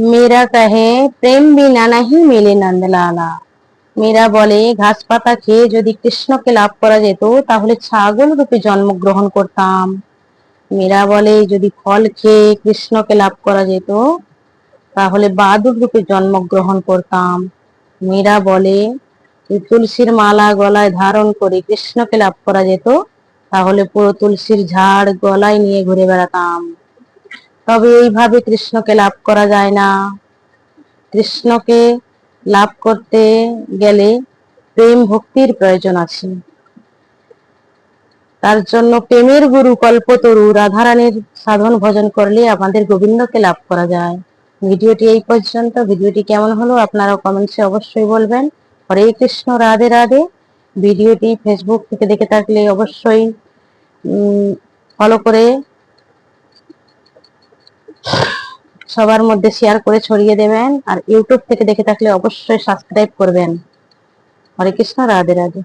মীরা কহে প্রেম বিনা নাহি মিলে নন্দলালা। মীরা বলে ঘাস পাতা খেয়ে যদি কৃষ্ণকে লাভ করা যেত তাহলে ছাগল রূপে জন্মগ্রহণ করতাম। মীরা বলে যদি ফল খেয়ে কৃষ্ণকে লাভ করা যেত তাহলে বাদুড় রূপে জন্মগ্রহণ করতাম। মীরা বলে তুলসীর মালা গলায় ধারণ করে কৃষ্ণকে লাভ করা যেত তাহলে পুরো তুলসীর ঝাড় গলায় নিয়ে ঘুরে বেড়াতাম। তবে এইভাবে কৃষ্ণকে লাভ করা যায় না। কৃষ্ণকে লাভ করতে গেলে প্রেম ভক্তির প্রয়োজন আছে। তার জন্য প্রেমের গুরু কল্পতরু রাধারানীর সাধন ভজন করলে আমাদের গোবিন্দকে লাভ করা যায়। ভিডিওটি এই পর্যন্ত। ভিডিওটি কেমন হলো আপনারা কমেন্টসে অবশ্যই বলবেন। হরে কৃষ্ণ, রাধে রাধে। ভিডিওটি ফেসবুক থেকে দেখে থাকলে অবশ্যই ফলো করে সবার মধ্যে শেয়ার করে ছড়িয়ে দেবেন। আর ইউটিউব থেকে দেখে থাকলে অবশ্যই সাবস্ক্রাইব করবেন। হরে কৃষ্ণ, রাধে রাধে।